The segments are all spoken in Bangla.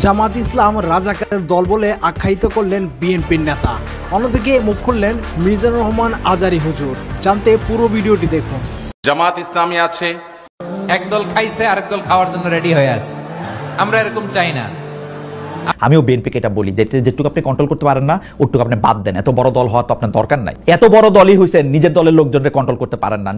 জামাত ইসলাম রাজাকারের দল বলে আখ্যায়িত করলেন বিএনপির নেতা। অন্যদিকে মুখ খুললেন মিজানুর রহমান আজারি হুজুর। জানতে পুরো ভিডিওটি দেখুন। জামাত ইসলামী আছে, একদল খাইছে আরেক দল খাওয়ার জন্য রেডি হয়ে আছে। আমরা এরকম চাই না। আমিও বিএনপিকে এটা বলি, যেটুকু আপনি কন্ট্রোল করতে পারেন না ওটুকু আপনি বাদ দেন। এত বড় দল হওয়ার তো আপনার দরকার নাই। এত বড় দলই হয়েছে, নিজের দলের লোকজনকে কন্ট্রোল করতে পারেন না।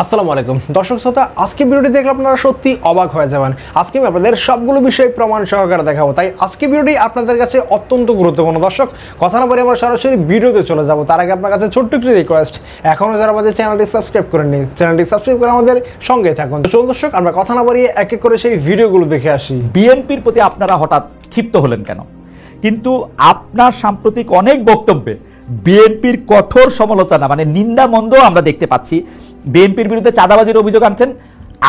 আসসালামু আলাইকুম দর্শক শ্রোতা, আজকে ভিডিওটি দেখলে আপনারা সত্যি অবাক হয়ে যাবেন। আজকে আমি আপনাদের সবগুলো বিষয় প্রমাণ সহকারে দেখাবো, তাই আজকে ভিডিওটি আপনাদের কাছে অত্যন্ত গুরুত্বপূর্ণ। দর্শক কথা না বলে আমরা সরাসরি ভিডিওতে চলে যাব। তার আগে আপনার কাছে ছোট্ট একটি রিকোয়েস্ট, এখনও যারা আমাদের চ্যানেলটি সাবস্ক্রাইব করেননি, চ্যানেলটি সাবস্ক্রাইব করে আমাদের সঙ্গে থাকুন। দর্শক আমরা কথা না বাড়িয়ে এক এক করে সেই ভিডিওগুলো দেখে আসি। বিএনপির প্রতি আপনারা হঠাৎ ক্ষিপ্ত হলেন কেন? কিন্তু আপনার সাম্প্রতিক অনেক বক্তব্যে বিএনপির কঠোর সমালোচনা মানে নিন্দা মন্দ আমরা দেখতে পাচ্ছি। বিএনপির বিরুদ্ধে চাঁদাবাজির অভিযোগ আনছেন।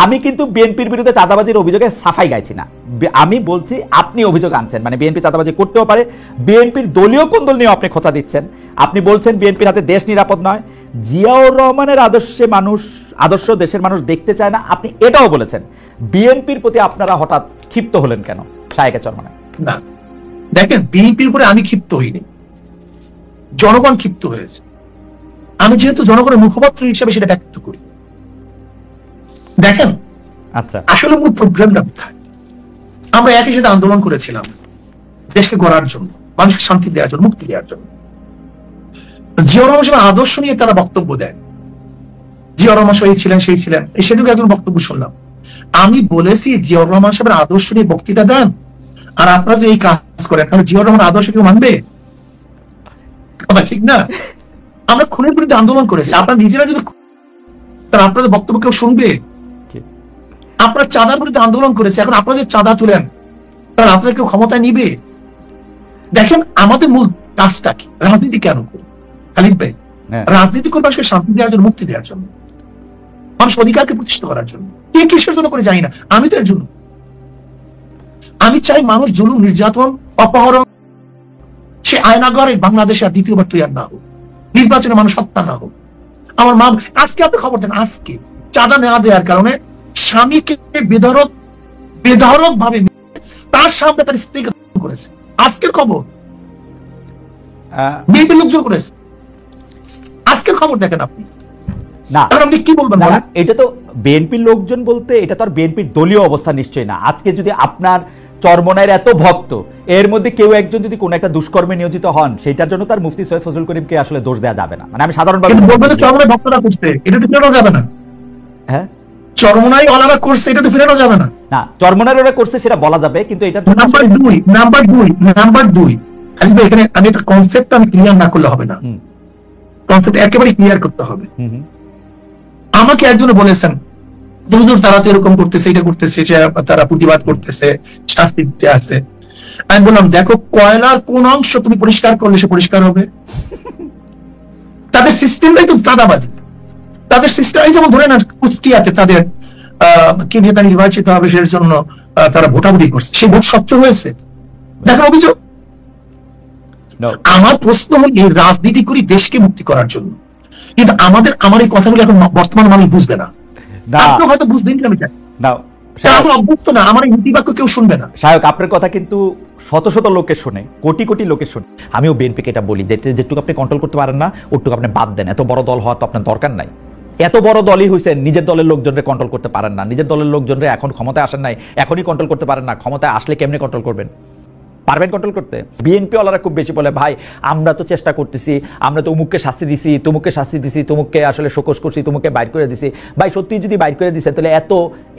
আমি কিন্তু বিএনপির বিরুদ্ধে চাঁদাবাজির অভিযোগে সাফাই গাইছি না। আমি বলছি আপনি অভিযোগ আনছেন, মানে বিএনপি চাঁদাবাজি করতেও পারে। বিএনপির দলীয় কোন্দল নিয়ে আপনি খোঁচা দিচ্ছেন। আপনি বলছেন বিএনপির হাতে দেশ নিরাপদ নয়, জিয়াউর রহমানের আদর্শ দেশের মানুষ দেখতে চায় না। আপনি এটাও বলেছেন। বিএনপির প্রতি আপনারা হঠাৎ ক্ষিপ্ত হলেন কেন? শায়েকে চরমনায় না, দেখেন, বিএনপির উপরে আমি ক্ষিপ্ত হইনি, জনগণ ক্ষিপ্ত হয়েছে। আমি যেহেতু জনগণের মুখপাত্র হিসেবে সেটা ব্যক্ত করি। দেখেন, আচ্ছা, আসলে মূল প্রবলেমটা কোথায়? আমরা একই সাথে আন্দোলন করেছিলাম দেশকে গড়ার জন্য, মানুষকে শান্তি দেওয়ার জন্য, মুক্তি দেওয়ার জন্য। জিয়াউর রহমান সাহেবের আদর্শ নিয়ে তারা বক্তব্য দেয়। জিয়াউর রহমান সাহেব ছিলেন, সেই ছিলেন, সেটুকু একজন বক্তব্য শুনলাম। আমি বলেছি জিয়াউর রহমান সাহেবের আদর্শ নিয়ে বক্তৃতা দেন, আর আপনারা যদি এই কাজ করেন তাহলে জিয়াউর রহমান আদর্শ কেউ মানবে? ঠিক না? আমরা খুনের বিরুদ্ধে আন্দোলন করেছি, আপনারা নিজেরা যদি তাহলে আপনাদের বক্তব্য কেউ শুনবে? আপনারা চাঁদার বিরুদ্ধে আন্দোলন করেছে, এখন আপনারা যদি চাঁদা তুলেন তাহলে আপনাদের কেউ ক্ষমতায় নিবে? দেখেন, আমাদের মূল কাজটা কি? রাজনীতি কেন করি খালিদ ভাই? রাজনীতি করবে আসলে শান্তি দেওয়ার জন্য, মুক্তি দেওয়ার জন্য, মানুষ অধিকারকে প্রতিষ্ঠিত করার জন্য। কে কিসের জন্য করে জানি না, আমি তো এর জন্য। আমি চাই মানুষ জুলুম, নির্যাতন, অপহরণ, সে আয়নাগরে বাংলাদেশে আর দ্বিতীয়বার তৈরি না হোক, নির্বাচনে মানুষ হত্যা না হোক। আমার মা আজকে আপনি খবর দেন, আজকে চাঁদা নেওয়া দেওয়ার কারণে স্বামীকে বেধড়ক ভাবে তার সামনে তার স্ত্রীকে করেছে। আজকের খবর বিএনপির লোকজন করেছে। আজকের খবর দেখেন আপনি। না, আপনি কি বলবেন? এটা তো বিএনপির লোকজন বলতে এটা তো আর বিএনপির দলীয় অবস্থা নিশ্চয়ই না। আজকে যদি আপনার চরমনায়ের এত ভক্ত, এর মধ্যে কেউ একজন যদি কোন একটা দুষ্কর্মে নিয়োজিত হন, সেটার জন্য তার মুফতি সৈয়দ ফজলুল করিমকে আসলে দোষ দেওয়া যাবে না। মানে আমি সাধারণভাবে চরমনায় ভক্তরা করছে, এটা তো ফেরানো যাবে না। হ্যাঁ, চরমনায় ওনারা করছে, এটা তো ফেরানো যাবে না। না, চরমনায় ওরা করছে সেটা বলা যাবে, কিন্তু এটা নাম্বার 2 খালিদ ভাই, এখানে আমি একটা কনসেপ্ট আমি ক্লিয়ার না করলে হবে না। কনসেপ্ট একেবারে ক্লিয়ার করতে হবে। আমাকে একজন বলেছেন যে হুজুর তারা তো এরকম করতেছে, এটা করতেছে, তারা প্রতিবাদ করতেছে, শাস্তি দিতে আছে। আমি বললাম, দেখো, কয়লার কোন অংশ তুমি পরিষ্কার করলে সে পরিষ্কার হবে? তাদের সিস্টেমটাই তো চাঁদাবাজি। তাদের সিস্টেম, যেমন ধরে না কুষ্টিয়াতে তাদের কে নেতা নির্বাচিত হবে সেটার জন্য তারা ভোটাভুটি করছে, সেই ভোট স্বচ্ছ হয়েছে, দেখার অভিযোগ। আমার প্রশ্ন হল, এই রাজনীতি করি দেশকে মুক্তি করার জন্য, কিন্তু আমার এই কথাগুলো এখন বর্তমান মানুষ বুঝবে না। আপনি হয়তো বুঝবেন কিনা আমি জানি না, অভ্যস্ত না, আমার এই নীতিবাক্য কেউ শুনবে না। শায়ক, আপনার কথা কিন্তু শত শত লোকে শুনে, কোটি কোটি লোকে শুনে। আমিও বিএনপিকে এটা বলি, যেটুকু আপনি কন্ট্রোল করতে পারেন না ওটুকু আপনি বাদ দেন। এত বড় দল হওয়ার তো আপনার দরকার নাই। এত বড় দলই হয়েছে, নিজের দলের লোকজনকে কন্ট্রোল করতে পারেন না। নিজের দলের লোকজনরে এখন ক্ষমতায় আসেন নাই, এখনই কন্ট্রোল করতে পারেন না। ক্ষমতায় আসলে কেমনে কন্ট্রোল করবেন? পারবেন কন্ট্রোল করতে? বিএনপি ওয়ালারা খুব বেশি বলে, ভাই আমরা তো চেষ্টা করতেছি, আমরা তো অমুককে শাস্তি দিছি, তমুককে শাস্তি দিছি, তমুককে আসলে শোকজ করছি, তমুককে বাইর করে দিছি। ভাই সত্যি যদি বাইর করে দিছে তাহলে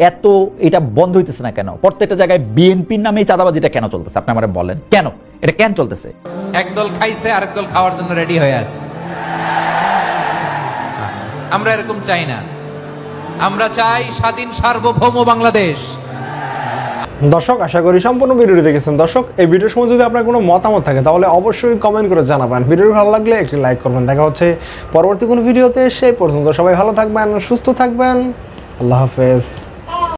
এত এটা বন্ধ হইতেছে না কেন? প্রত্যেকটা জায়গায় বিএনপির নামে চাঁদাবাজিটা কেন চলতেছে? আপনি আমারে বলেন, কেন এটা কেন চলতেছে? একদল খাইছে আরেক দল খাওয়ার জন্য রেডি হয়ে আছে। আমরা এরকম চাই না। আমরা চাই স্বাধীন সার্বভৌম বাংলাদেশ। দর্শক, আশা করি সম্পূর্ণ ভিডিওটি দেখেছেন। দর্শক, এই ভিডিওর সময় যদি আপনার কোনো মতামত থাকে তাহলে অবশ্যই কমেন্ট করে জানাবেন। ভিডিওটি ভালো লাগলে একটি লাইক করবেন। দেখা হচ্ছে পরবর্তী কোনো ভিডিওতে। সেই পর্যন্ত সবাই ভালো থাকবেন, সুস্থ থাকবেন। আল্লাহ হাফেজ।